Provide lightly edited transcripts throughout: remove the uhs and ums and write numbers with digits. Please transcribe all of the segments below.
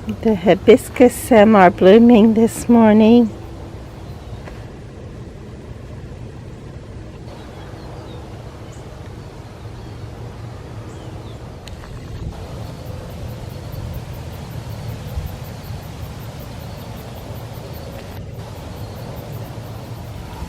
The hibiscus are blooming this morning.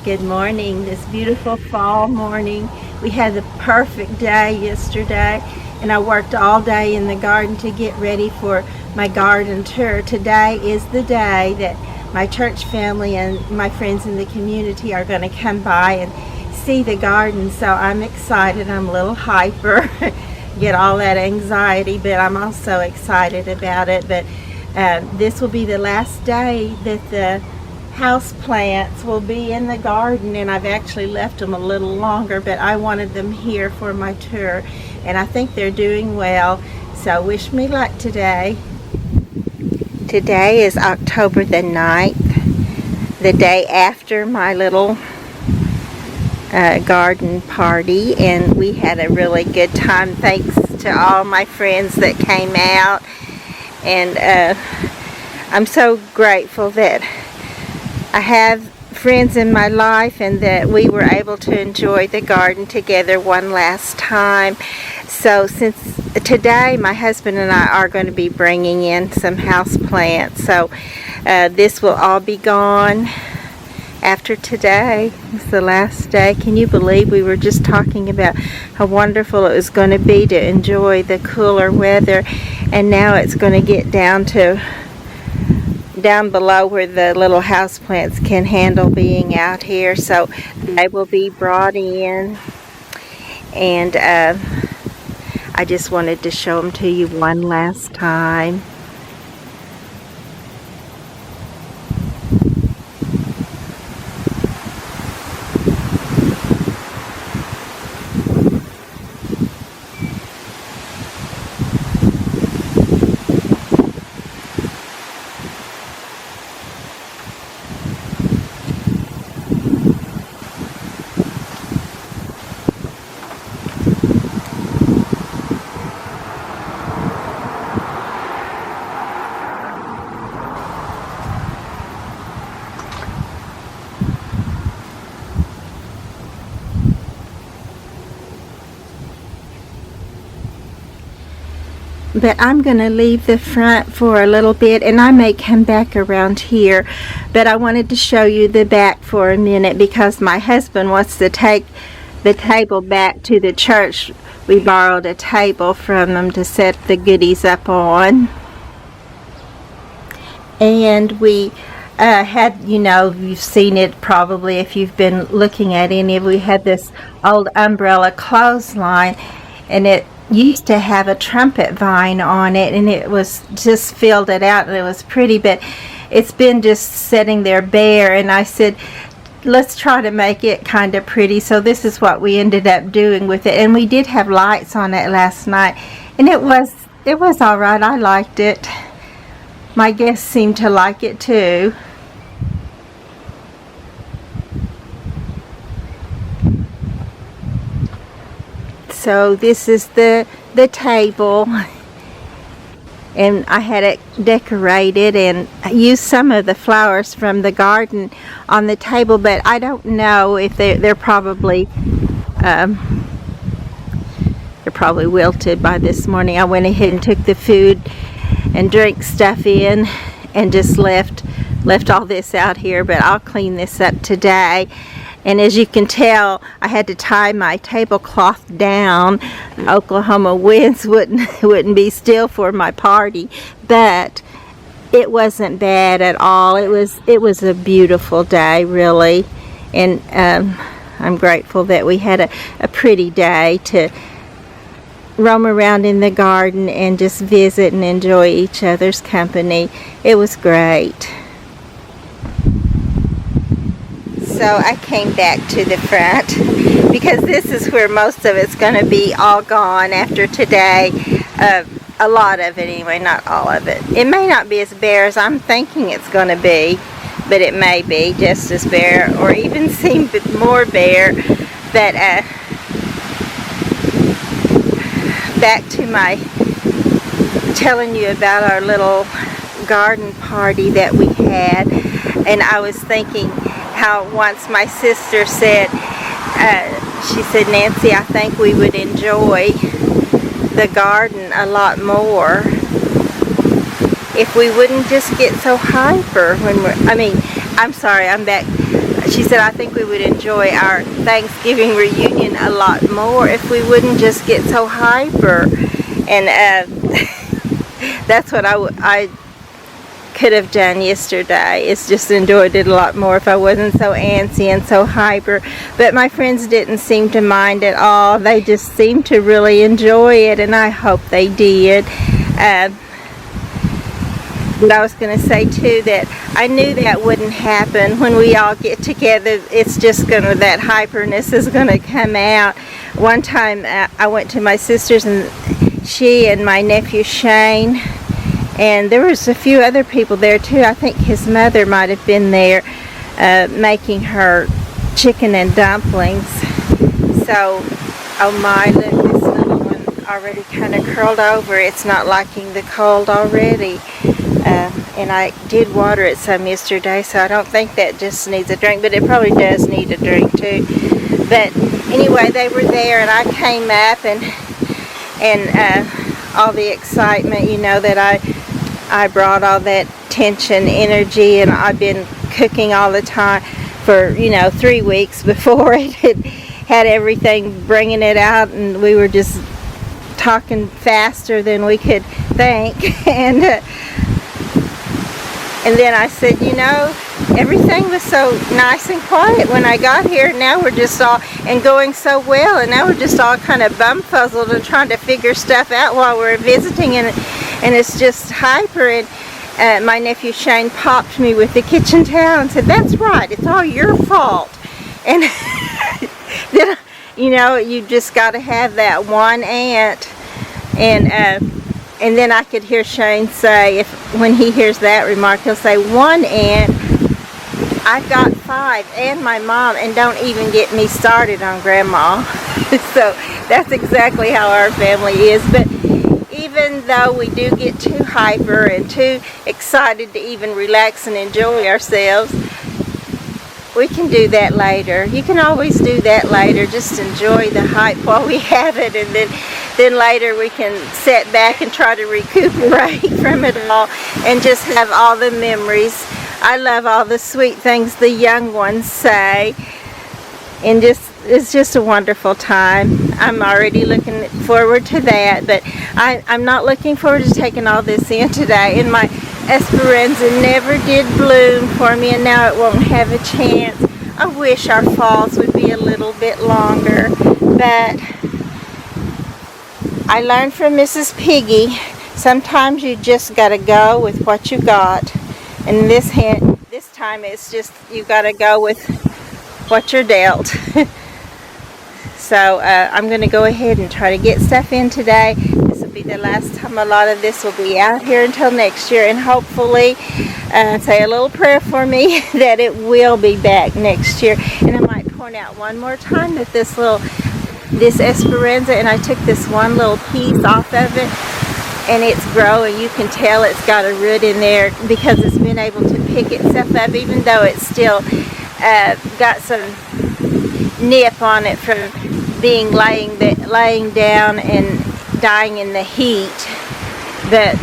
Good morning, this beautiful fall morning. We had the perfect day yesterday, and I worked all day in the garden to get ready for my garden tour. Today is the day that my church family and my friends in the community are going to come by and see the garden, so I'm excited. I'm a little hyper, get all that anxiety, but I'm also excited about it. But this will be the last day that the house plants will be in the garden, and I've actually left them a little longer, but I wanted them here for my tour, and I think they're doing well, so wish me luck today. Today is October the 9th, the day after my little garden party, and we had a really good time thanks to all my friends that came out, and I'm so grateful that I have friends in my life and that we were able to enjoy the garden together one last time. So since today my husband and I are going to be bringing in some house plants, so this will all be gone after today. It's the last day. Can you believe we were just talking about how wonderful it was going to be to enjoy the cooler weather, and now it's going to get down below where the little house plants can handle being out here, so they will be brought in, and I just wanted to show them to you one last time. But I'm going to leave the front for a little bit, and I may come back around here, but I wanted to show you the back for a minute because my husband wants to take the table back to the church. We borrowed a table from them to set the goodies up on, and we had, you've seen it probably if you've been looking at any. We had this old umbrella clothesline, and it used to have a trumpet vine on it, and it was just filled it out, and it was pretty, but it's been just sitting there bare, and I said, let's try to make it kind of pretty, so this is what we ended up doing with it. And we did have lights on it last night, and it was all right. I liked it. My guests seemed to like it too. So this is the table, and I had it decorated and used some of the flowers from the garden on the table, but I don't know if they're probably wilted by this morning. I went ahead and took the food and drink stuff in and just left all this out here, but I'll clean this up today. And as you can tell, I had to tie my tablecloth down. Oklahoma winds wouldn't be still for my party, but it wasn't bad at all. It was a beautiful day, really, and I'm grateful that we had a pretty day to roam around in the garden and just visit and enjoy each other's company. It was great. So I came back to the front because this is where most of it's going to be all gone after today. A lot of it anyway, not all of it. It may not be as bare as I'm thinking it's going to be, but it may be just as bare or even seem more bare. But back to my telling you about our little garden party that we had, and I was thinking how once my sister said, she said, Nancy, I think we would enjoy the garden a lot more if we wouldn't just get so hyper when I'm sorry, I'm back. She said, I think we would enjoy our Thanksgiving reunion a lot more if we wouldn't just get so hyper. And that's what I could have done yesterday. It's just enjoyed it a lot more if I wasn't so antsy and so hyper. But my friends didn't seem to mind at all. They just seemed to really enjoy it, and I hope they did. But I was going to say too that I knew that wouldn't happen when we all get together. It's just going to, that hyperness is going to come out. One time I went to my sister's, and she and my nephew Shane, and there was a few other people there too. I think his mother might have been there making her chicken and dumplings. So, oh my, look, this little one already kind of curled over. It's not liking the cold already. And I did water it some yesterday, so I don't think that just needs a drink, but it probably does need a drink too. But anyway, they were there, and I came up, and all the excitement, you know, that I brought all that tension, energy, and I've been cooking all the time for, 3 weeks before it had everything, bringing it out, and we were just talking faster than we could think. And then I said, everything was so nice and quiet when I got here. Now we're just all, and going so well, and now we're just all kind of bumfuzzled and trying to figure stuff out while we're visiting, and it's just hyper. And my nephew Shane popped me with the kitchen towel and said, that's right, it's all your fault. And then, you just got to have that one aunt. And then I could hear Shane say, when he hears that remark, he'll say, one aunt, I've got 5, and my mom, and don't even get me started on grandma. So that's exactly how our family is. But even though we do get too hyper and too excited to even relax and enjoy ourselves, we can do that later. You can always do that later. Just enjoy the hype while we have it, and then later we can sit back and try to recuperate from it all and just have all the memories. I love all the sweet things the young ones say, and it's just a wonderful time. I'm already looking forward to that, but I'm not looking forward to taking all this in today. And my Esperanza never did bloom for me, and now it won't have a chance. I wish our falls would be a little bit longer, but I learned from Mrs. Piggy, sometimes you just got to go with what you got. And this time it's just, you got to go with what you're dealt. So I'm going to go ahead and try to get stuff in today. This will be the last time a lot of this will be out here until next year, and hopefully say a little prayer for me that it will be back next year. And I might point out one more time that this Esperanza, and I took this one little piece off of it, and it's growing. You can tell it's got a root in there because it's been able to pick itself up, even though it's still got some nip on it from being laying down and dying in the heat. But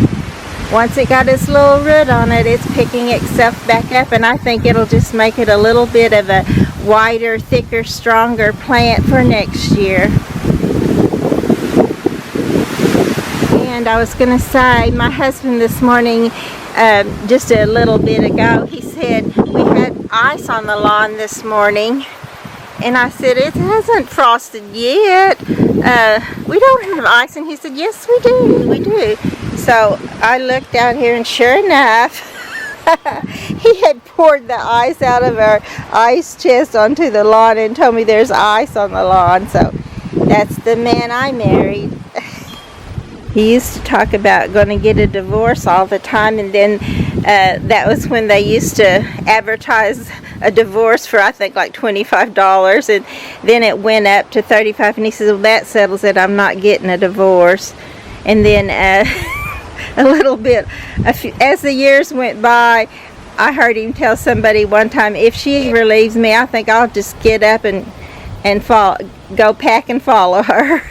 once it got its little root on it, it's picking itself back up, and I think it'll just make it a little bit of a wider, thicker, stronger plant for next year. And I was going to say, my husband this morning, just a little bit ago, he said we had ice on the lawn this morning. And I said, it hasn't frosted yet. We don't have ice. And he said, yes, we do. So I looked out here, and sure enough, he had poured the ice out of our ice chest onto the lawn and told me there's ice on the lawn. So that's the man I married. He used to talk about going to get a divorce all the time, and then that was when they used to advertise a divorce for, I think, like $25, and then it went up to $35, and he says, well, that settles it, I'm not getting a divorce. And then a little bit. As the years went by, I heard him tell somebody one time, if she ever leaves me, I think I'll just get up and go pack and follow her.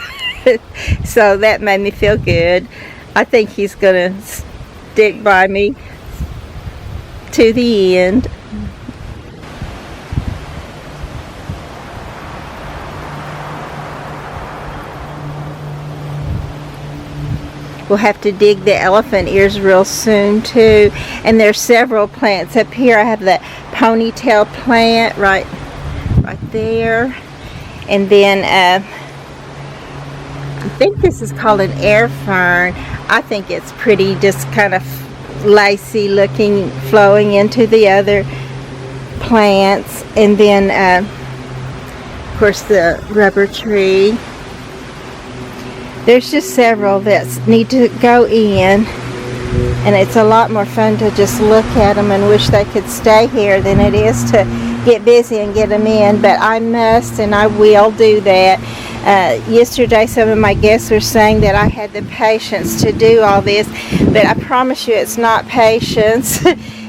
So that made me feel good. I think he's going to stick by me to the end. We'll have to dig the elephant ears real soon too. And there's several plants up here. I have the ponytail plant right there. And then I think this is called an air fern. I think it's pretty, just kind of lacy looking, flowing into the other plants. And then of course the rubber tree. There's just several that need to go in, and it's a lot more fun to just look at them and wish they could stay here than it is to get busy and get them in. But I must and I will do that. Yesterday some of my guests were saying that I had the patience to do all this, but I promise you it's not patience.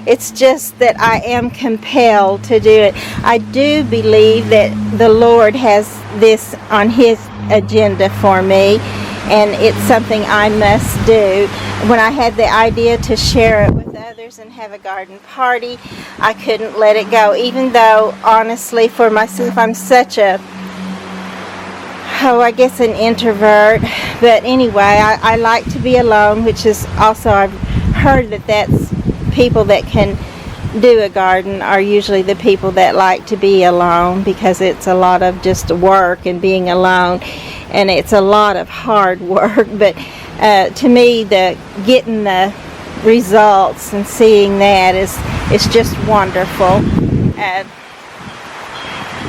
It's just that I am compelled to do it. I do believe that the Lord has this on His agenda for me, and it's something I must do. When I had the idea to share it with others and have a garden party, I couldn't let it go, even though honestly for myself I'm such a I guess an introvert. But anyway, I like to be alone, which is also, I've heard that that's people that can do a garden are usually the people that like to be alone, because it's a lot of just work and being alone, and it's a lot of hard work. But to me, the getting the results and seeing that is just wonderful.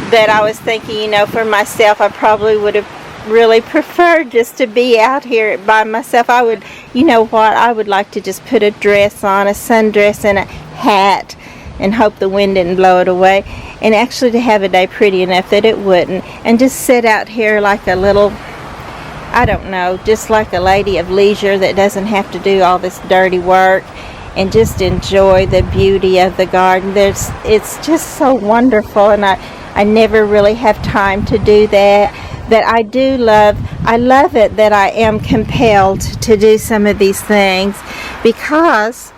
But I was thinking, for myself, I probably would have really preferred just to be out here by myself. I would, I would like to just put a dress on, a sundress and a hat, and hope the wind didn't blow it away, and actually to have a day pretty enough that it wouldn't, and just sit out here like a little, I don't know, just like a lady of leisure that doesn't have to do all this dirty work, and just enjoy the beauty of the garden. It's just so wonderful, and I never really have time to do that. But I love it that I am compelled to do some of these things, because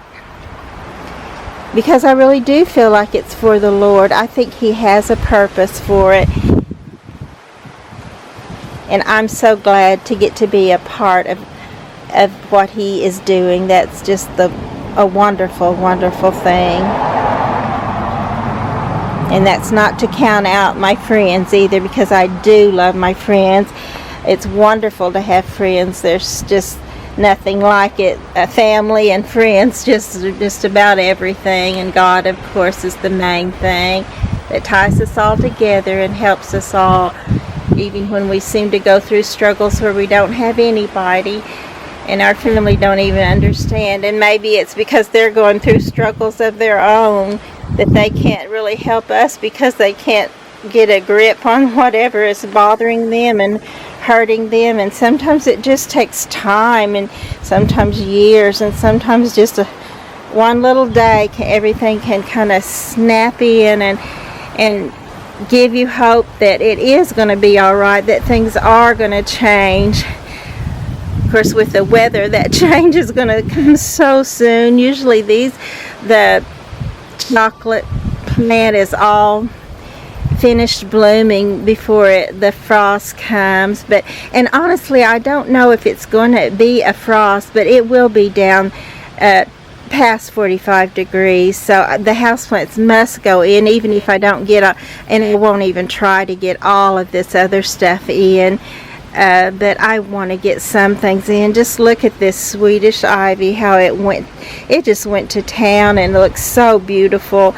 I really do feel like it's for the Lord. I think He has a purpose for it, and I'm so glad to get to be a part of what He is doing. That's just a wonderful, wonderful thing. And that's not to count out my friends either, because I do love my friends. It's wonderful to have friends. There's just nothing like it. Family and friends, just about everything. And God, of course, is the main thing that ties us all together and helps us all, even when we seem to go through struggles where we don't have anybody and our family don't even understand. And maybe it's because they're going through struggles of their own that they can't really help us, because they can't get a grip on whatever is bothering them and hurting them. And sometimes it just takes time, and sometimes years, and sometimes just one little day everything can kind of snap in and give you hope that it is going to be all right, that things are going to change. Of course, with the weather, that change is going to come so soon. Usually the chocolate plant is all finished blooming before the frost comes. And honestly, I don't know if it's going to be a frost, but it will be down past 45 degrees. So the houseplants must go in, even if I don't get and I won't even try to get all of this other stuff in. But I want to get some things in. Just look at this Swedish ivy, how it just went to town, and it looks so beautiful,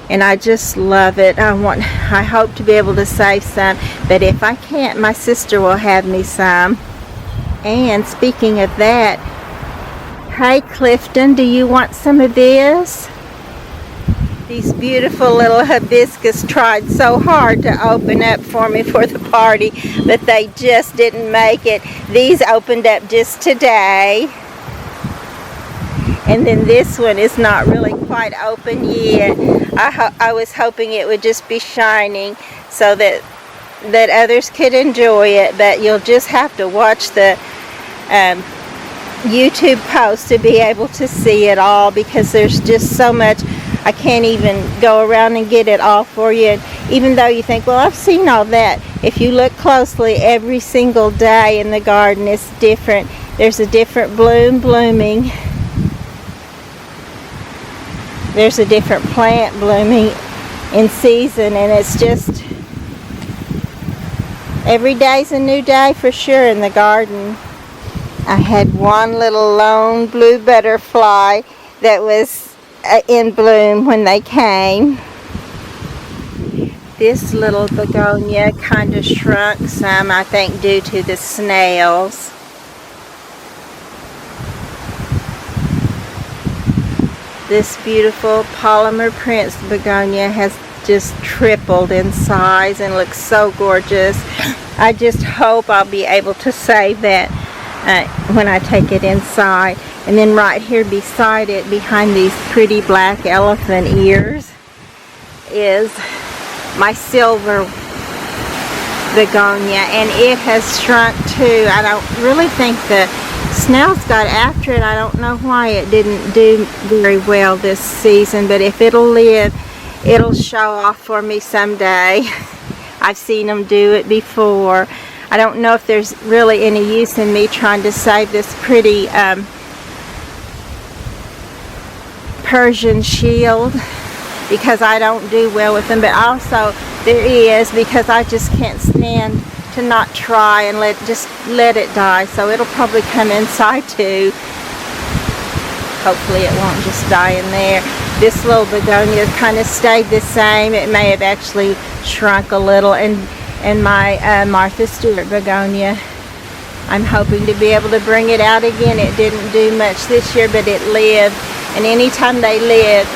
and I just love it. I hope to be able to save some, but if I can't, my sister will have me some. And speaking of that, hey Clifton, do you want some of this? These beautiful little hibiscus tried so hard to open up for me for the party, but they just didn't make it. These opened up just today. And then this one is not really quite open yet. I was hoping it would just be shining so that others could enjoy it, but you'll just have to watch the YouTube post to be able to see it all, because there's just so much. I can't even go around and get it all for you. And even though you think, well, I've seen all that, if you look closely, every single day in the garden is different. There's a different bloom blooming. There's a different plant blooming in season, and it's just, every day's a new day for sure in the garden. I had one little lone blue butterfly that was in bloom when they came. This little begonia kind of shrunk some, I think, due to the snails. This beautiful polymer prince begonia has just tripled in size and looks so gorgeous. I just hope I'll be able to save that when I take it inside. And then right here beside it, behind these pretty black elephant ears, is my silver begonia, and it has shrunk too. I don't really think the snails got after it. I don't know why it didn't do very well this season, but if it'll live, it'll show off for me someday. I've seen them do it before. I don't know if there's really any use in me trying to save this pretty Persian shield, because I don't do well with them, but also there is, because I just can't stand to not try and just let it die. So it'll probably come inside too. Hopefully it won't just die in there. This little begonia kind of stayed the same. It may have actually shrunk a little. And my Martha Stewart begonia, I'm hoping to be able to bring it out again. It didn't do much this year, but it lived. And anytime they live,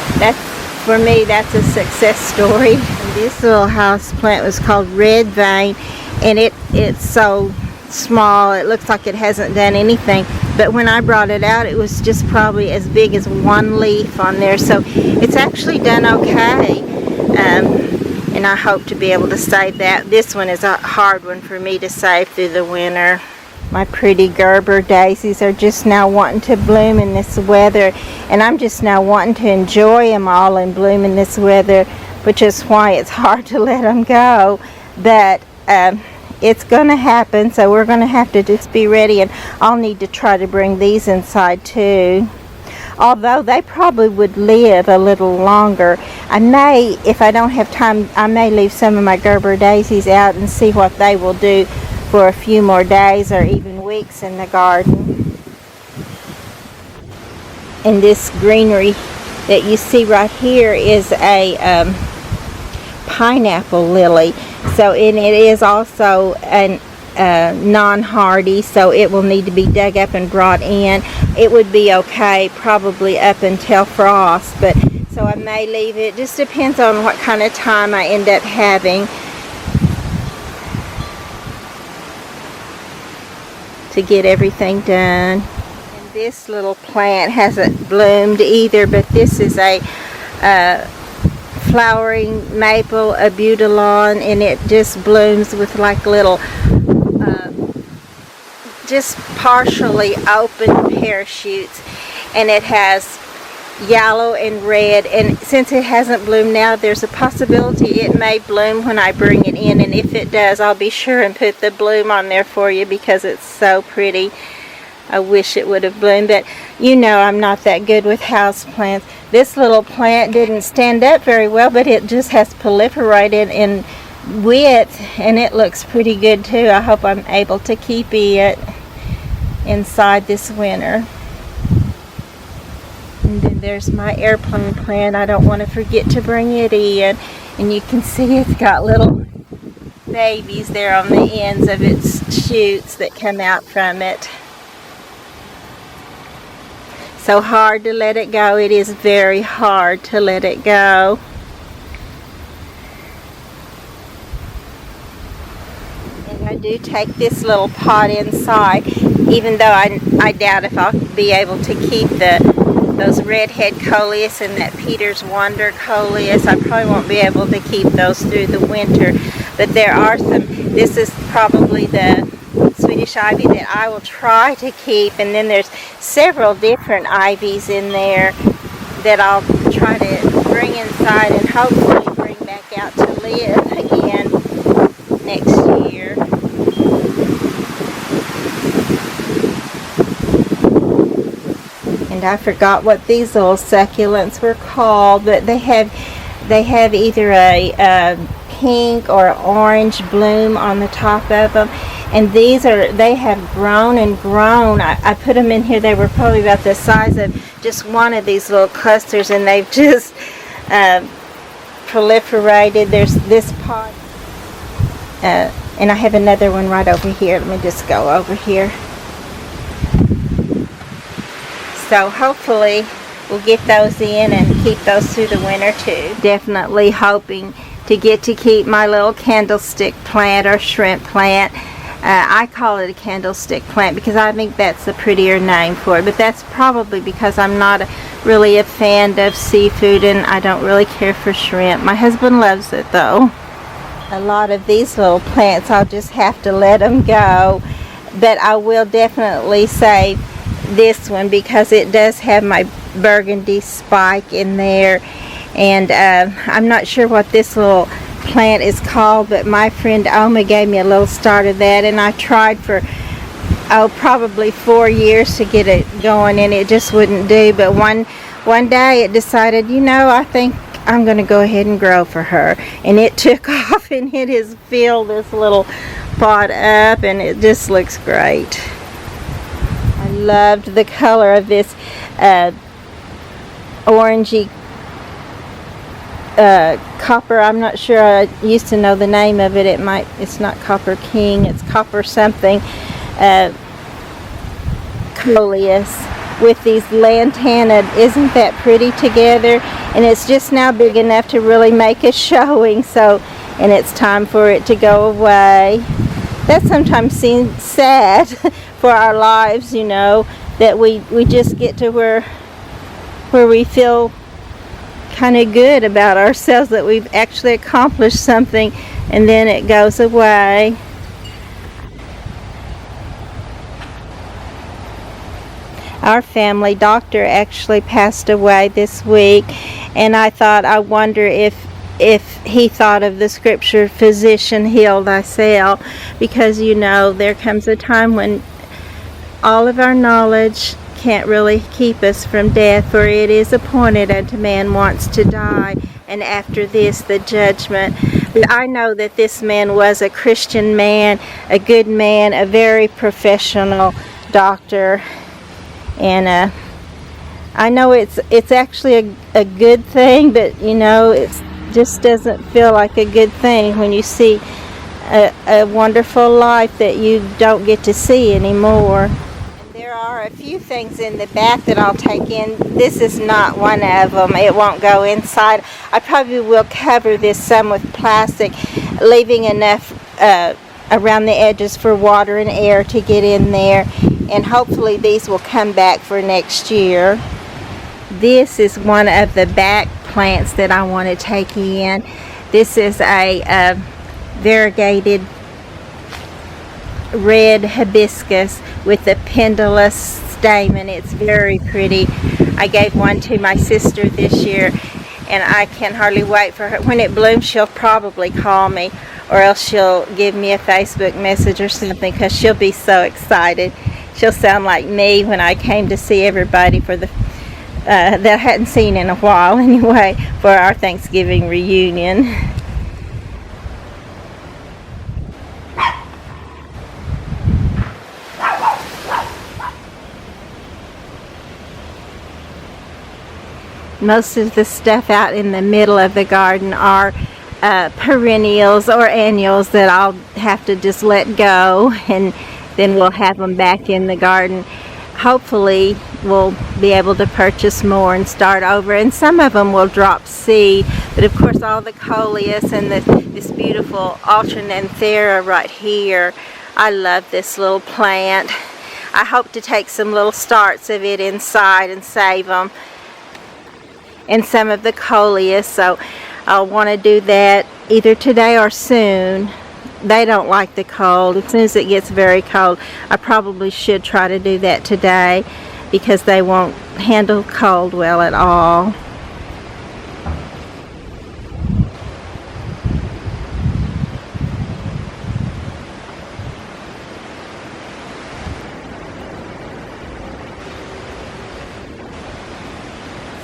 for me, that's a success story. And this little house plant was called Red Vein, and it's so small, it looks like it hasn't done anything. But when I brought it out, it was just probably as big as one leaf on there. So it's actually done okay. And I hope to be able to save that. This one is a hard one for me to save through the winter. My pretty Gerber daisies are just now wanting to bloom in this weather, and I'm just now wanting to enjoy them all in bloom in this weather, which is why it's hard to let them go. But it's going to happen, so we're going to have to just be ready, and I'll need to try to bring these inside too. Although they probably would live a little longer. I may, if I don't have time, I may leave some of my Gerber daisies out and see what they will do for a few more days or even weeks in the garden. And this greenery that you see right here is a pineapple lily. So and it is also an non-hardy, so it will need to be dug up and brought in. It would be okay probably up until frost, but so I may leave it. Just depends on what kind of time I end up having to get everything done. And this little plant hasn't bloomed either, but this is a flowering maple abutilon, and it just blooms with like little just partially open parachutes, and it has yellow and red, and since it hasn't bloomed now, there's a possibility it may bloom when I bring it in, and if it does, I'll be sure and put the bloom on there for you because it's so pretty. I wish it would have bloomed, but you know I'm not that good with house plants. This little plant didn't stand up very well, but it just has proliferated in width, and it looks pretty good too. I hope I'm able to keep it inside this winter. And then there's my airplane plant. I don't want to forget to bring it in, and you can see it's got little babies there on the ends of its shoots that come out from it. So hard to let it go. It is very hard to let it go. And I do take this little pot inside, even though I doubt if I'll be able to keep the those redhead coleus and that Peter's Wonder coleus. I probably won't be able to keep those through the winter, but there are some. This is probably the Swedish ivy that I will try to keep, and then there's several different ivies in there that I'll try to bring inside and hopefully bring back out to live again next year. And I forgot what these little succulents were called, but they have either a pink or orange bloom on the top of them, and they have grown and grown. I put them in here. They were probably about the size of just one of these little clusters, and they've just proliferated. There's this pot, and I have another one right over here. Let me just go over here. So hopefully we'll get those in and keep those through the winter too. Definitely hoping to get to keep my little candlestick plant or shrimp plant. I call it a candlestick plant because I think that's the prettier name for it, but that's probably because I'm not really a fan of seafood and I don't really care for shrimp. My husband loves it though. A lot of these little plants I'll just have to let them go, but I will definitely save this one because it does have my burgundy spike in there, and I'm not sure what this little plant is called, but my friend Oma gave me a little start of that, and I tried for probably 4 years to get it going, and it just wouldn't do. But one day it decided, I think I'm going to go ahead and grow for her, and it took off, and it has filled this little pot up, and it just looks great. I loved the color of this orangey copper. I'm not sure. I used to know the name of it. It's not Copper King. It's Copper something. Coleus with these lantana. Isn't that pretty together? And it's just now big enough to really make a showing. And it's time for it to go away. That sometimes seems sad for our lives, that we just get to where we feel kind of good about ourselves, that we've actually accomplished something, and then it goes away. Our family doctor actually passed away this week, and I wonder if he thought of the scripture, physician, heal thyself, because there comes a time when all of our knowledge can't really keep us from death, for it is appointed unto man once to die, and after this the judgment. But I know that this man was a Christian man, a good man, a very professional doctor, and I know it's actually a good thing, but it just doesn't feel like a good thing when you see a wonderful life that you don't get to see anymore. There are a few things in the back that I'll take in. This is not one of them. It won't go inside. I probably will cover this some with plastic, leaving enough around the edges for water and air to get in there, and hopefully these will come back for next year. This is one of the back plants that I want to take in. This is a variegated red hibiscus with a pendulous stamen. It's very pretty. I gave one to my sister this year, and I can hardly wait for her. When it blooms, she'll probably call me, or else she'll give me a Facebook message or something, because she'll be so excited. She'll sound like me when I came to see everybody for the that I hadn't seen in a while anyway, for our Thanksgiving reunion. Most of the stuff out in the middle of the garden are perennials or annuals that I'll have to just let go, and then we'll have them back in the garden. Hopefully we'll be able to purchase more and start over, and some of them will drop seed, but of course all the coleus and this beautiful alternanthera right here, I love this little plant. I hope to take some little starts of it inside and save them. and some of the coleus, so I'll want to do that either today or soon. They don't like the cold. As soon as it gets very cold, I probably should try to do that today because they won't handle cold well at all.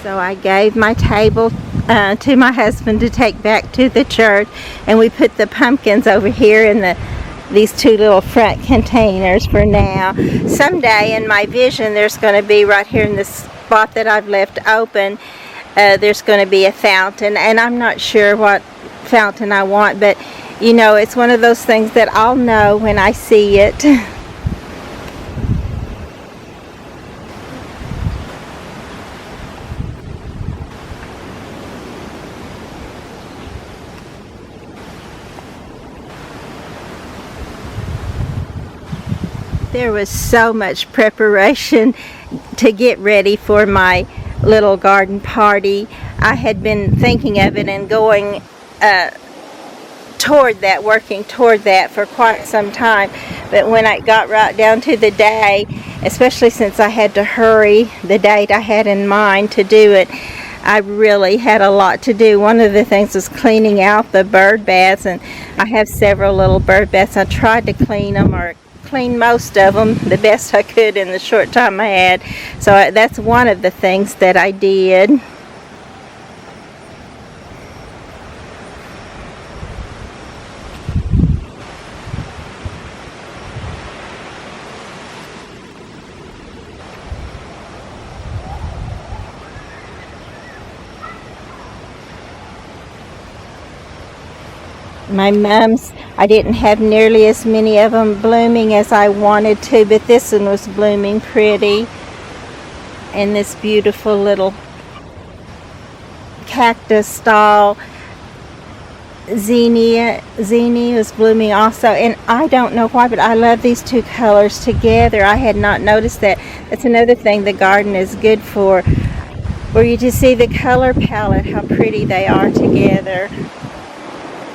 So I gave my table to my husband to take back to the church, and we put the pumpkins over here in these two little front containers for now. Someday in my vision there's going to be right here in this spot that I've left open, there's going to be a fountain, and I'm not sure what fountain I want, but you know, it's one of those things that I'll know when I see it. There was so much preparation to get ready for my little garden party. I had been thinking of it and going working toward that for quite some time. But when I got right down to the day, especially since I had to hurry the date I had in mind to do it, I really had a lot to do. One of the things was cleaning out the bird baths, and I have several little bird baths. I tried to clean them, or clean most of them the best I could in the short time I had. So that's one of the things that I did. My mums, I didn't have nearly as many of them blooming as I wanted to, but this one was blooming pretty. And this beautiful little cactus style zinnia was blooming also. And I don't know why, but I love these two colors together. I had not noticed that. That's another thing the garden is good for you to see the color palette, how pretty they are together.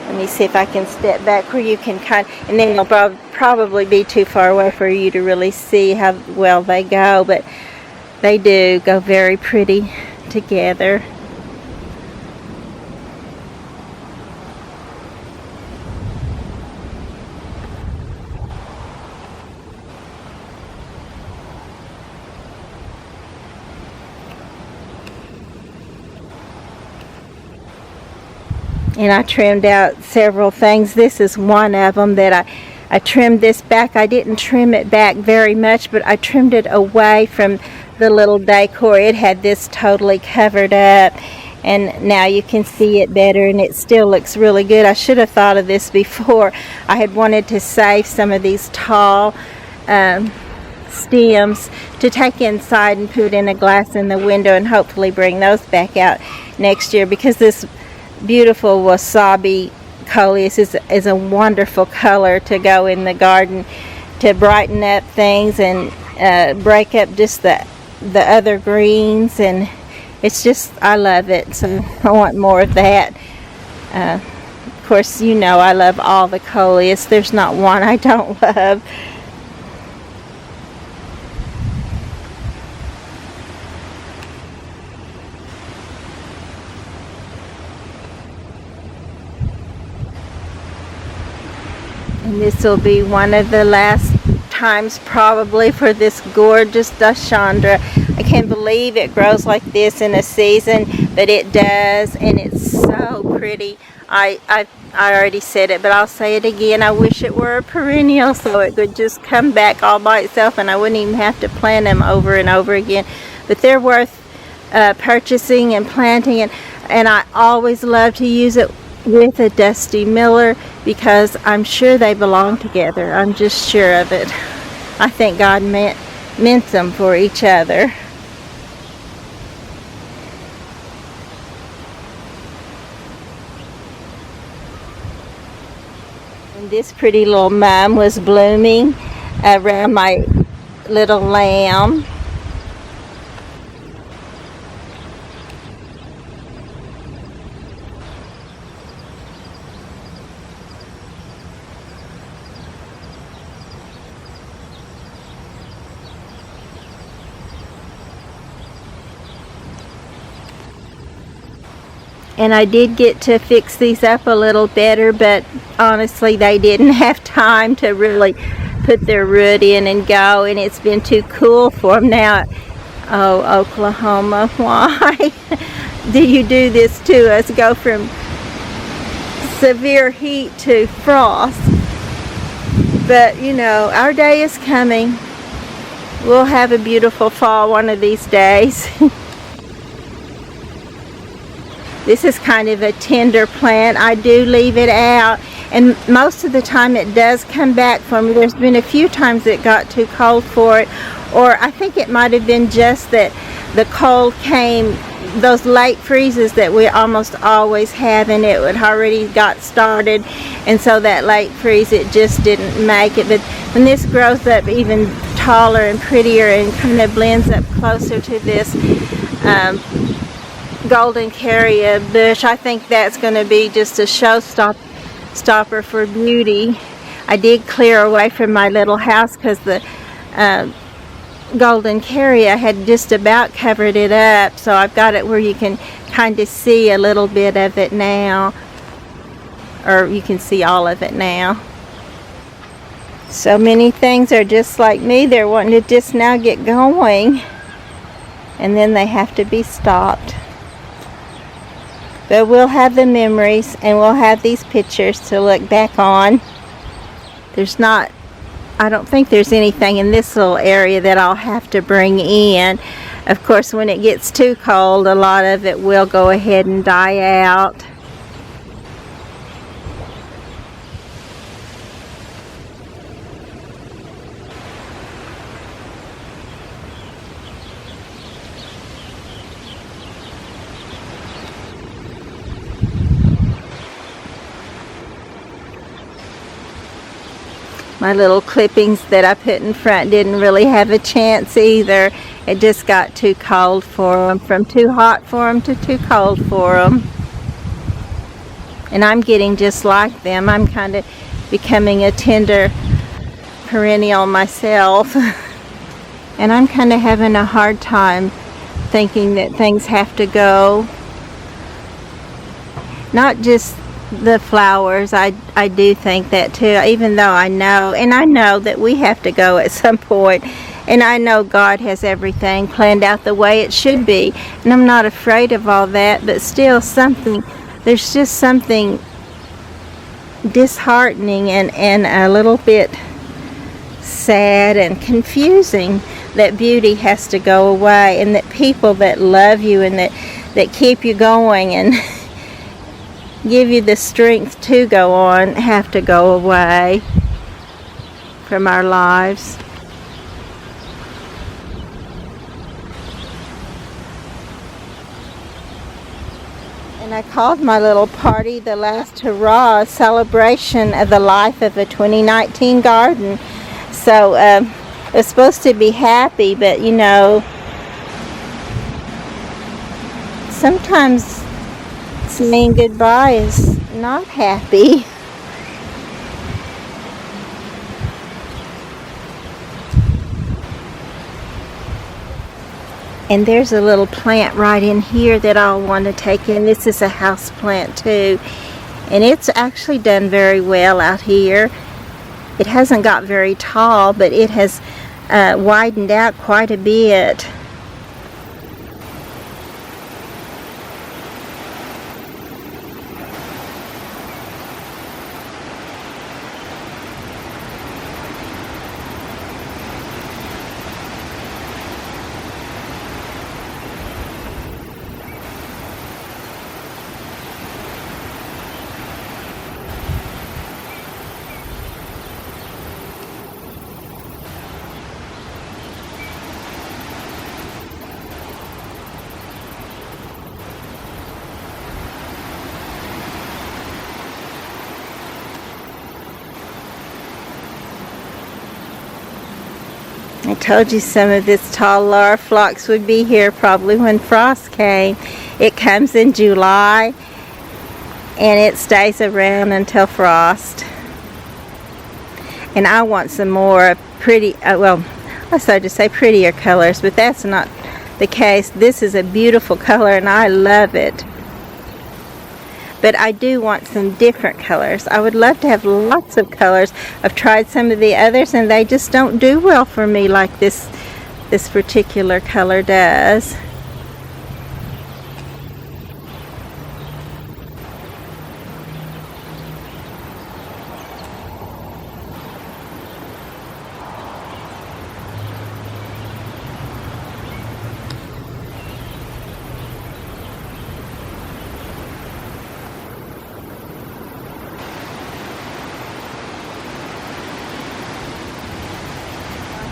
Let me see if I can step back where you can and then it'll probably be too far away for you to really see how well they go, but they do go very pretty together. And I trimmed out several things. This is one of them that I trimmed this back. I didn't trim it back very much, but I trimmed it away from the little decor. It had this totally covered up, and now you can see it better, and it still looks really good. I should have thought of this before. I had wanted to save some of these tall stems to take inside and put in a glass in the window, and hopefully bring those back out next year, because this beautiful wasabi coleus is a wonderful color to go in the garden to brighten up things and break up just the other greens, and it's just, I love it. So I want more of that. Of course, you know I love all the coleus. There's not one I don't love. And this will be one of the last times probably for this gorgeous Dashandra. I can't believe it grows like this in a season, but it does, and it's so pretty. I already said it, but I'll say it again. I wish it were a perennial so it could just come back all by itself and I wouldn't even have to plant them over and over again. But they're worth purchasing and planting, and I always love to use it with a Dusty Miller because I'm sure they belong together. I'm just sure of it. I think God meant them for each other. And this pretty little mum was blooming around my little lamb. And I did get to fix these up a little better, but honestly they didn't have time to really put their root in and go, and it's been too cool for them now. Oh, Oklahoma, why do you do this to us? Go from severe heat to frost. But you know, our day is coming. We'll have a beautiful fall one of these days. This is kind of a tender plant. I do leave it out, and most of the time it does come back for me. There's been a few times it got too cold for it, or I think it might have been just that the cold came, those late freezes that we almost always have, and it had already got started, and so that late freeze, it just didn't make it. But when this grows up even taller and prettier and kind of blends up closer to this golden carrier bush, I think that's going to be just a stopper for beauty. I did clear away from my little house because the golden carrier had just about covered it up, so I've got it where you can kind of see a little bit of it now, or you can see all of it now. So many things are just like me. They're wanting to just now get going, and then they have to be stopped. But we'll have the memories, and we'll have these pictures to look back on. I don't think there's anything in this little area that I'll have to bring in. Of course, when it gets too cold, a lot of it will go ahead and die out. My little clippings that I put in front didn't really have a chance either. It just got too cold for them, from too hot for them to too cold for them. And I'm getting just like them. I'm kind of becoming a tender perennial myself. And I'm kind of having a hard time thinking that things have to go. Not just the flowers, I do think that too, even though I know that we have to go at some point, and I know God has everything planned out the way it should be, and I'm not afraid of all that, but still there's just something disheartening and a little bit sad and confusing that beauty has to go away, and that people that love you and that keep you going and give you the strength to go on have to go away from our lives. And I called my little party the last hurrah, a celebration of the life of a 2019 garden. So it was supposed to be happy, but you know, sometimes saying goodbye is not happy. And there's a little plant right in here that I'll want to take in. This is a house plant too, and it's actually done very well out here. It hasn't got very tall, but it has widened out quite a bit. I told you some of this tall laurel phlox would be here probably when frost came. It comes in July and it stays around until frost. And I want some more pretty, well, I started to say prettier colors, but that's not the case. This is a beautiful color and I love it. but I do want some different colors. I would love to have lots of colors. I've tried some of the others and they just don't do well for me like this particular color does.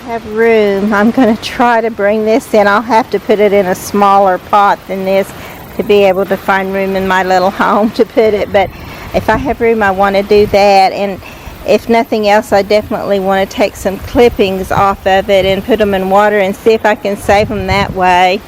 Have room. I'm going to try to bring this in. I'll have to put it in a smaller pot than this to be able to find room in my little home to put it, but if I have room I want to do that. And if nothing else, I definitely want to take some clippings off of it and put them in water and see if I can save them that way.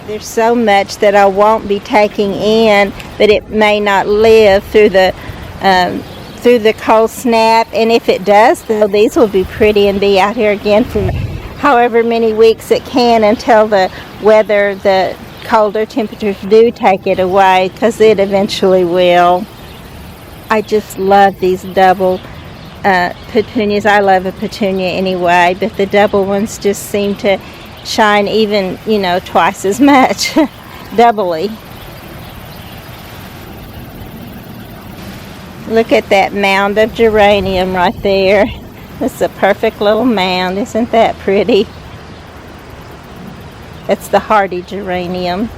There's so much that I won't be taking in, but it may not live through the cold snap. And if it does, though, these will be pretty and be out here again for however many weeks it can until the weather, the colder temperatures do take it away, because it eventually will. I just love these double petunias. I love a petunia anyway, but the double ones just seem to shine even, twice as much, doubly. Look at that mound of geranium right there. This is a perfect little mound. Isn't that pretty? That's the hardy geranium.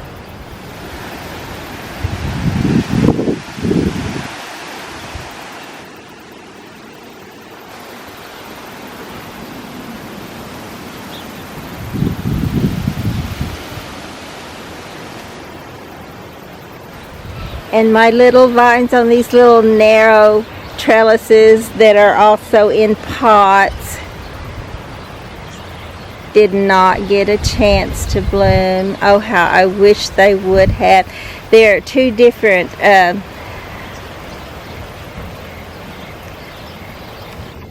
And my little vines on these little narrow trellises that are also in pots did not get a chance to bloom. Oh, how I wish they would have. There are two different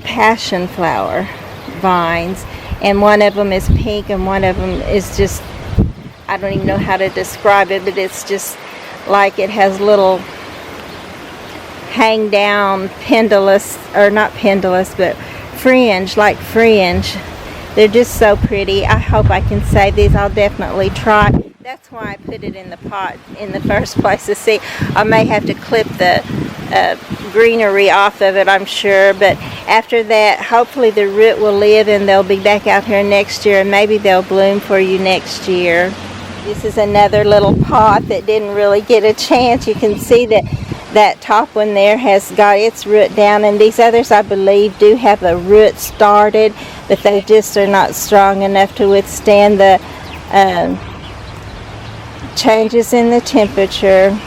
passion flower vines, and one of them is pink and one of them is just, I don't even know how to describe it, but it's just like it has little hang down pendulous, or not pendulous, but fringe, like fringe. They're just so pretty. I hope I can save these. I'll definitely try. That's why I put it in the pot in the first place, to see. I may have to clip the greenery off of it, I'm sure, but after that hopefully the root will live and they'll be back out here next year, and maybe they'll bloom for you next year. This is another little pot that didn't really get a chance. You can see that that top one there has got its root down, and these others I believe do have a root started, but they just are not strong enough to withstand the changes in the temperature.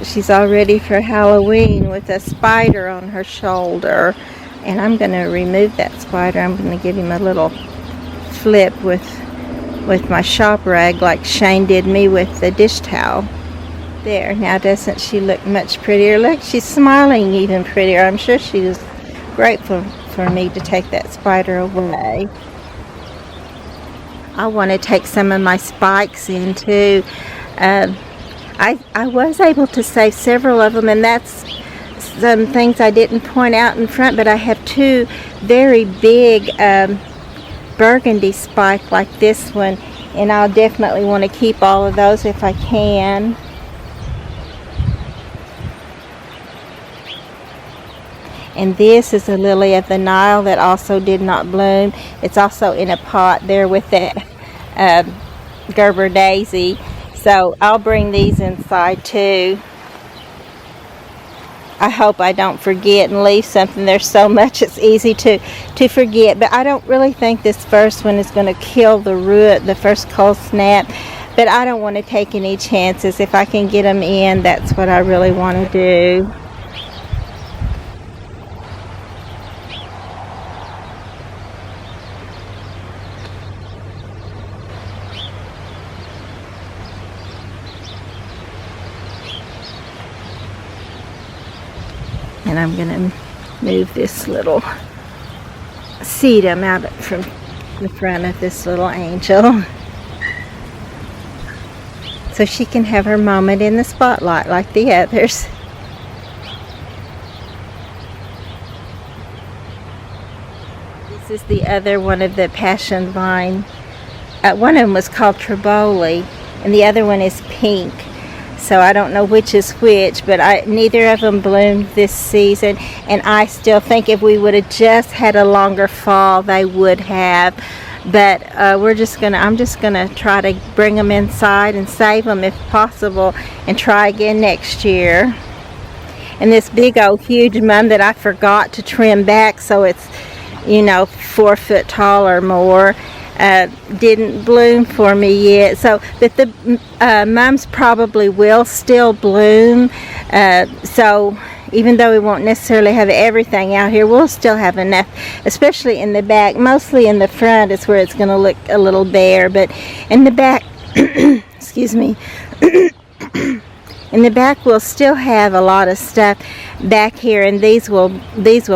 She's all ready for Halloween with a spider on her shoulder, and I'm going to remove that spider. I'm going to give him a little flip with my shop rag, like Shane did me with the dish towel. There, now doesn't she look much prettier? Look, she's smiling even prettier. I'm sure she was grateful for me to take that spider away. I want to take some of my spikes in too. I was able to save several of them, and that's some things I didn't point out in front, but I have two very big burgundy spike like this one, and I'll definitely want to keep all of those if I can. And this is a lily of the Nile that also did not bloom. It's also in a pot there with that Gerber daisy. So I'll bring these inside too. I hope I don't forget and leave something. There's so much it's easy to forget, but I don't really think this first one is going to kill the root, the first cold snap, but I don't want to take any chances. If I can get them in, that's what I really want to do. And I'm going to move this little sedum out from the front of this little angel so she can have her moment in the spotlight like the others. This is the other one of the passion vine. One of them was called Triboli and the other one is pink. So I don't know which is which, but neither of them bloomed this season, and I still think if we would have just had a longer fall, they would have. But I'm just gonna try to bring them inside and save them if possible, and try again next year. And this big old huge mum that I forgot to trim back so it's 4 foot tall or more. Didn't bloom for me yet, so but the mums probably will still bloom, so even though we won't necessarily have everything out here, we'll still have enough, especially in the back. Mostly in the front is where it's going to look a little bare, but in the back excuse me in the back we'll still have a lot of stuff back here, and these will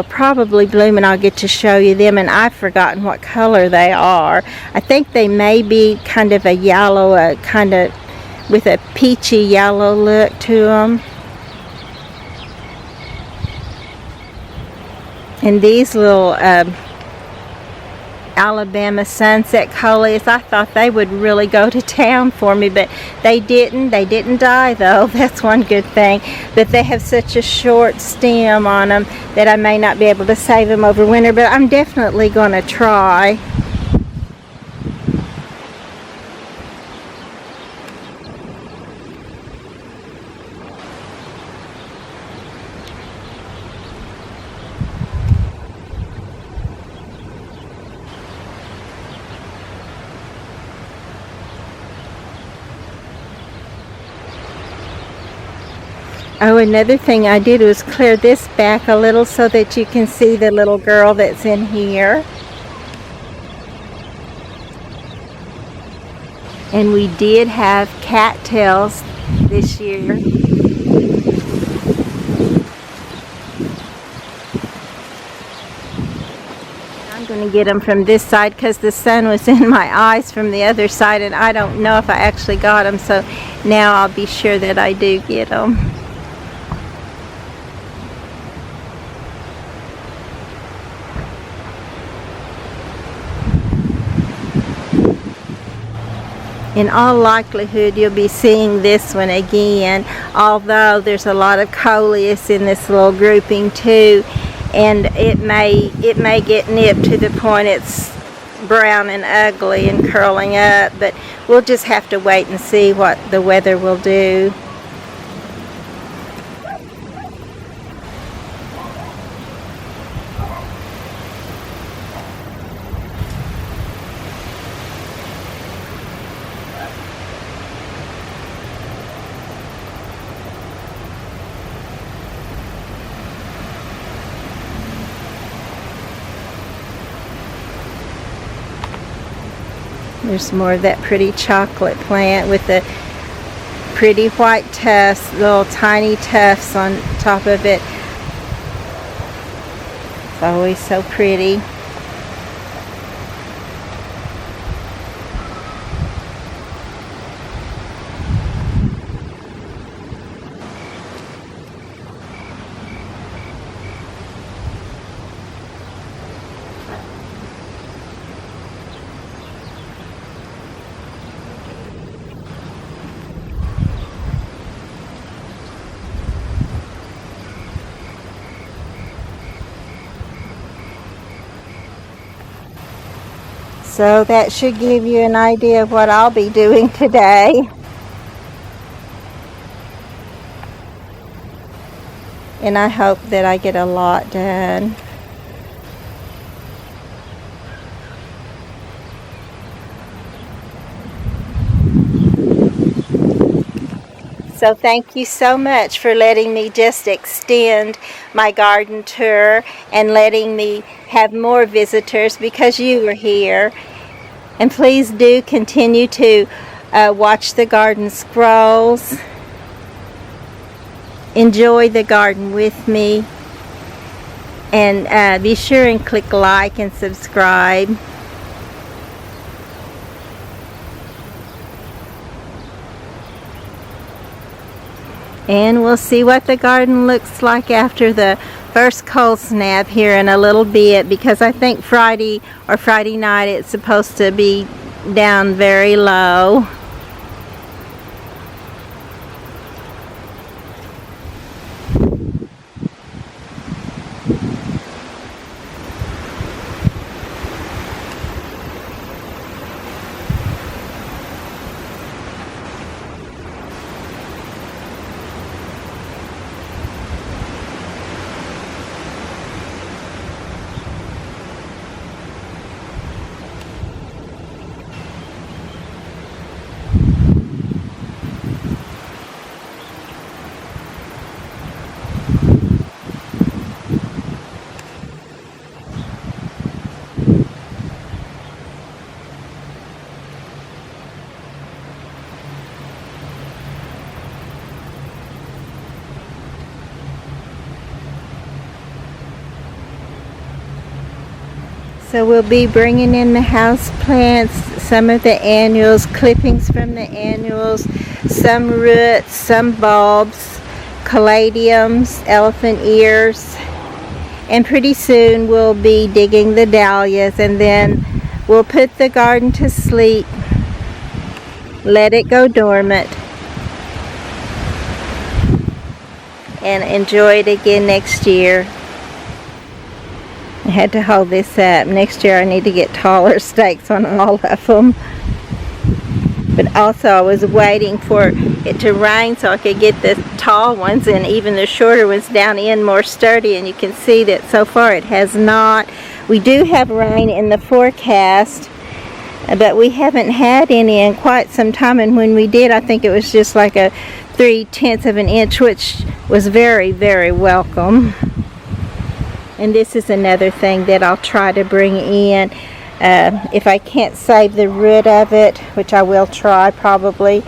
probably bloom, and I'll get to show you them. And I've forgotten what color they are. I think they may be kind of a yellow, kind of with a peachy yellow look to them. And these little Alabama sunset coleus, I thought they would really go to town for me, but they didn't die though. That's one good thing, but they have such a short stem on them that I may not be able to save them over winter, but I'm definitely going to try. Oh, another thing I did was clear this back a little so that you can see the little girl that's in here. And we did have cattails this year. I'm going to get them from this side because the sun was in my eyes from the other side, and I don't know if I actually got them, so now I'll be sure that I do get them. In all likelihood, you'll be seeing this one again, although there's a lot of coleus in this little grouping too, and it may get nipped to the point it's brown and ugly and curling up, but we'll just have to wait and see what the weather will do. There's more of that pretty chocolate plant with the pretty white tufts, little tiny tufts on top of it. It's always so pretty. So that should give you an idea of what I'll be doing today. and I hope that I get a lot done. So thank you so much for letting me just extend my garden tour and letting me have more visitors because you were here. And please do continue to watch the garden scrolls. Enjoy the garden with me. And be sure and click like and subscribe. And we'll see what the garden looks like after the first cold snap here in a little bit, because I think Friday or Friday night it's supposed to be down very low. So we'll be bringing in the house plants, some of the annuals, clippings from the annuals, some roots, some bulbs, caladiums, elephant ears, and pretty soon we'll be digging the dahlias, and then we'll put the garden to sleep, let it go dormant, and enjoy it again next year. I had to hold this up. Next year I need to get taller stakes on all of them. But also I was waiting for it to rain so I could get the tall ones and even the shorter ones down in more sturdy, and you can see that so far it has not. We do have rain in the forecast, but we haven't had any in quite some time, and when we did I think it was just like a 3/10 of an inch, which was very, very welcome. And this is another thing that I'll try to bring in. If I can't save the root of it, which I will try probably,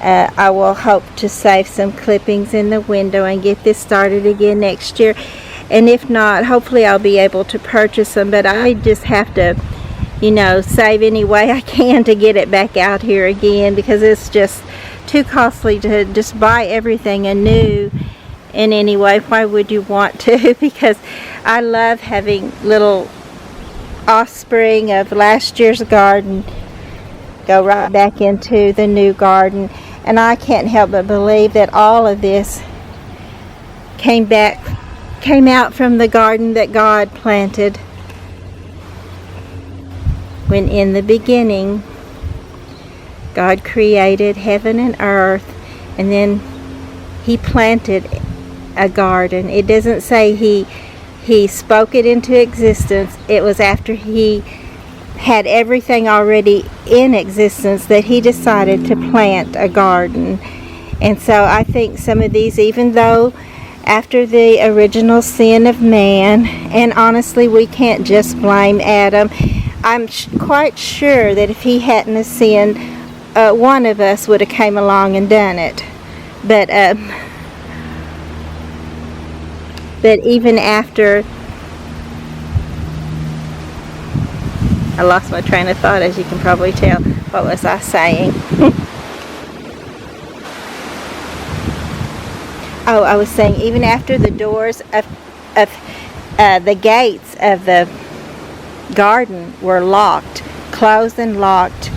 I will hope to save some clippings in the window and get this started again next year. And if not, hopefully I'll be able to purchase them, but I just have to, save any way I can to get it back out here again, because it's just too costly to just buy everything anew. And anyway, why would you want to? Because I love having little offspring of last year's garden go right back into the new garden. And I can't help but believe that all of this came out from the garden that God planted, when in the beginning God created heaven and earth, and then He planted a garden. It doesn't say he spoke it into existence. It was after He had everything already in existence that He decided to plant a garden. And so I think some of these, even though after the original sin of man, and honestly we can't just blame Adam, I'm quite sure that if he hadn't have sinned, one of us would have came along and done it. But even after, I lost my train of thought, as you can probably tell. What was I saying? Oh, I was saying even after the doors of the gates of the garden were locked, closed and locked,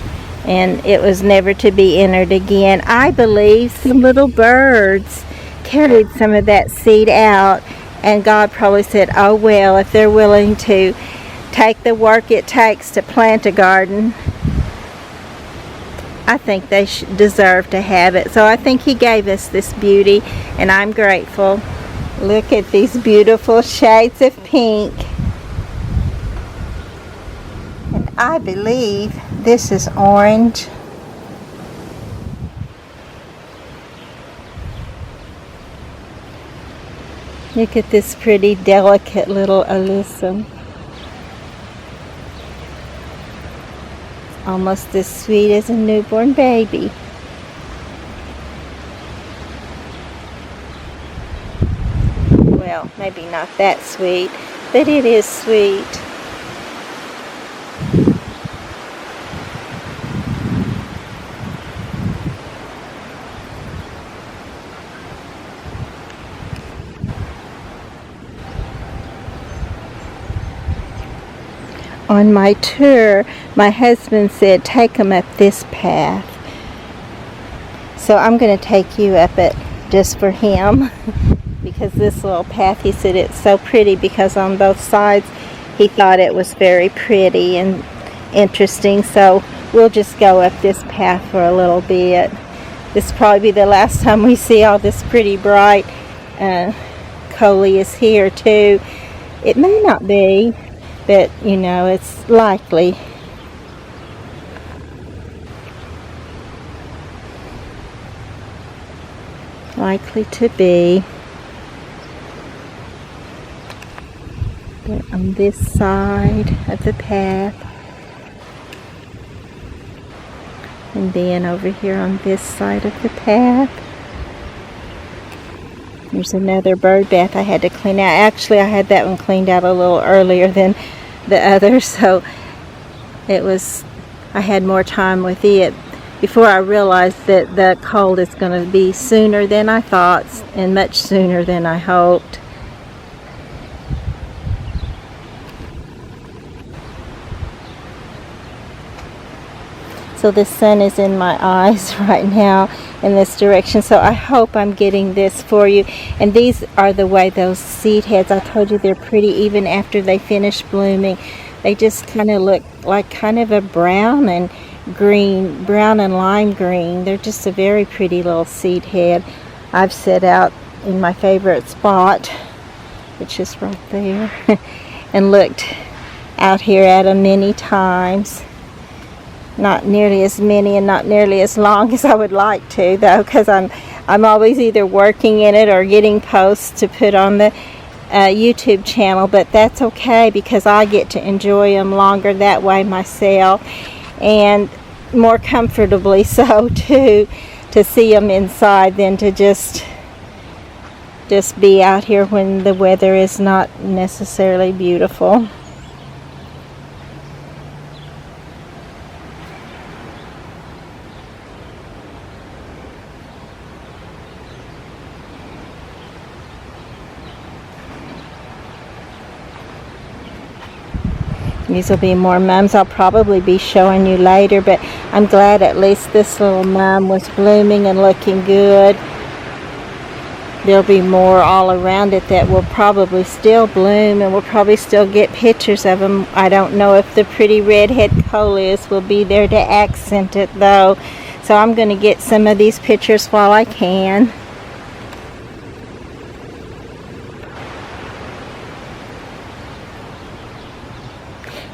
and it was never to be entered again, I believe some little birds carried some of that seed out. And God probably said, oh well, if they're willing to take the work it takes to plant a garden, I think they deserve to have it. So I think He gave us this beauty, and I'm grateful. Look at these beautiful shades of pink. And I believe this is orange. Look at this pretty, delicate little alyssum. Almost as sweet as a newborn baby. Well, maybe not that sweet, but it is sweet. On my tour, my husband said, take them up this path. So I'm going to take you up it just for him. Because this little path, he said it's so pretty because on both sides he thought it was very pretty and interesting. So we'll just go up this path for a little bit. This will probably be the last time we see all this pretty bright coleus here too. It may not be, but you know, it's likely. Likely to be. But on this side of the path, and then over here on this side of the path, there's another bird bath I had to clean out. Actually, I had that one cleaned out a little earlier than the other, so I had more time with it before I realized that the cold is going to be sooner than I thought and much sooner than I hoped. So the sun is in my eyes right now in this direction, so I hope I'm getting this for you. And these are the way those seed heads, I told you they're pretty even after they finish blooming. They just kind of look like kind of a brown and lime green. They're just a very pretty little seed head. I've set out in my favorite spot, which is right there, and looked out here at them many times. Not nearly as many and not nearly as long as I would like to, though, because I'm always either working in it or getting posts to put on the YouTube channel, but that's okay because I get to enjoy them longer that way myself, and more comfortably so too, to see them inside than to just be out here when the weather is not necessarily beautiful. These will be more mums I'll probably be showing you later, but I'm glad at least this little mum was blooming and looking good. There'll be more all around it that will probably still bloom, and we'll probably still get pictures of them. I don't know if the pretty redhead coleus will be there to accent it though, so I'm going to get some of these pictures while I can.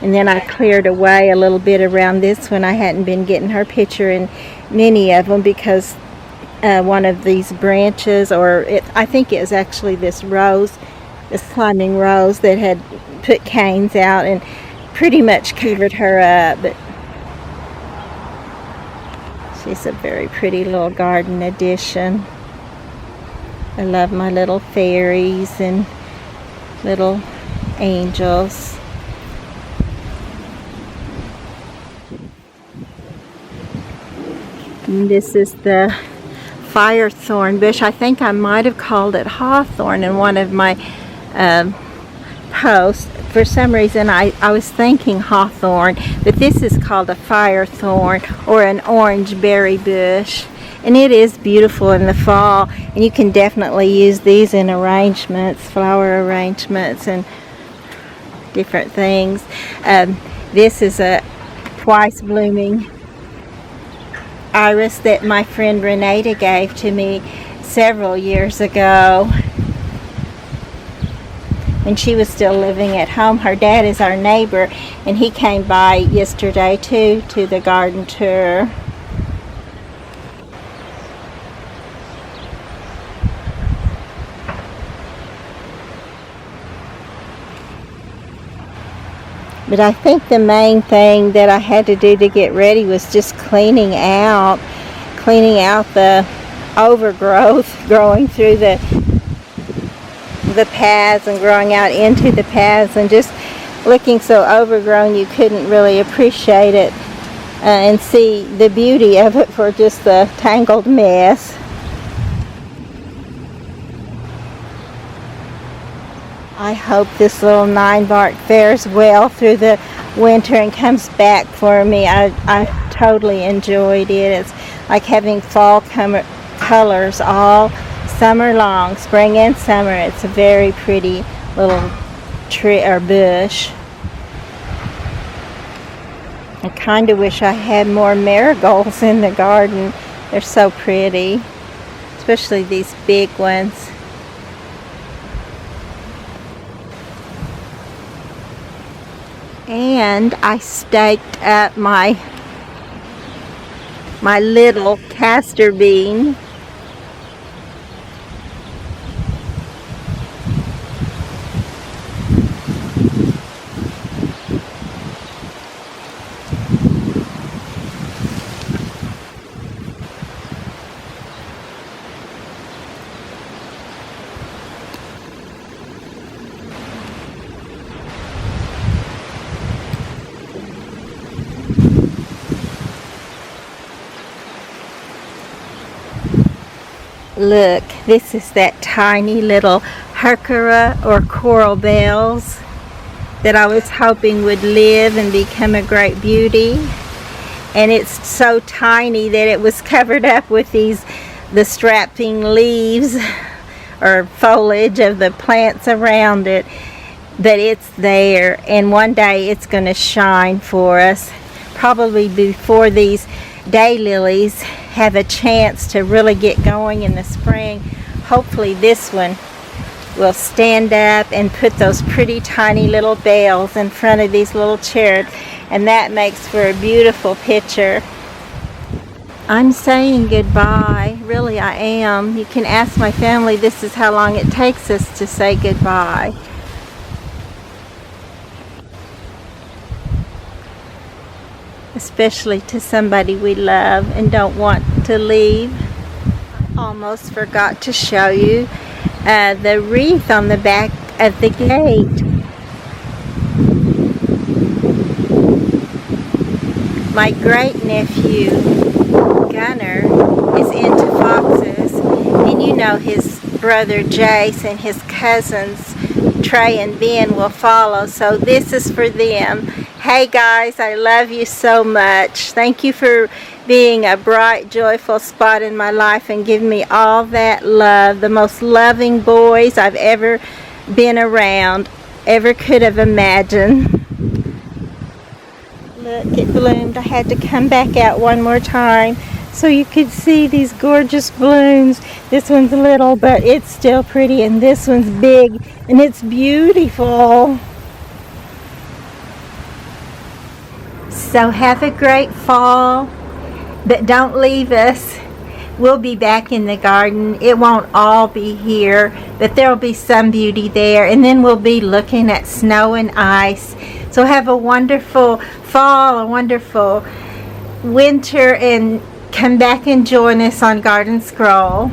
And then I cleared away a little bit around this one. I hadn't been getting her picture in many of them because one of these branches, I think it was actually this climbing rose that had put canes out and pretty much covered her up. But she's a very pretty little garden addition. I love my little fairies and little angels. And this is the firethorn bush. I think I might have called it hawthorn in one of my posts. For some reason I was thinking hawthorn, but this is called a firethorn or an orange berry bush. And it is beautiful in the fall, and you can definitely use these in arrangements, flower arrangements and different things. This is a twice blooming iris that my friend Renata gave to me several years ago. when she was still living at home. Her dad is our neighbor, and he came by yesterday too to the garden tour. But I think the main thing that I had to do to get ready was just cleaning out the overgrowth growing through the paths and growing out into the paths, and just looking so overgrown you couldn't really appreciate it and see the beauty of it for just the tangled mess. I hope this little 9-bark fares well through the winter and comes back for me. I totally enjoyed it. It's like having fall colors all summer long, spring and summer. It's a very pretty little tree or bush. I kind of wish I had more marigolds in the garden. They're so pretty, especially these big ones. And I staked up my little castor bean. Look, this is that tiny little heuchera or coral bells that I was hoping would live and become a great beauty. And it's so tiny that it was covered up with the strapping leaves or foliage of the plants around it. But it's there, and one day it's going to shine for us, probably before these daylilies have a chance to really get going in the spring. Hopefully this one will stand up and put those pretty tiny little bells in front of these little cherubs, and that makes for a beautiful picture. I'm saying goodbye, really I am. You can ask my family, this is how long it takes us to say goodbye. Especially to somebody we love and don't want to leave. Almost forgot to show you the wreath on the back of the gate. My great nephew Gunner is into foxes, and you know his brother Jace and his cousins Trey and Ben will follow, so this is for them. Hey guys, I love you so much. Thank you for being a bright, joyful spot in my life and giving me all that love. The most loving boys I've ever been around, ever could have imagined. Look, it bloomed. I had to come back out one more time so you could see these gorgeous blooms. This one's little, but it's still pretty, and this one's big, and it's beautiful. So have a great fall, but don't leave us. We'll be back in the garden. It won't all be here, but there'll be some beauty there, and then we'll be looking at snow and ice. So have a wonderful fall, a wonderful winter, and come back and join us on Garden Scroll.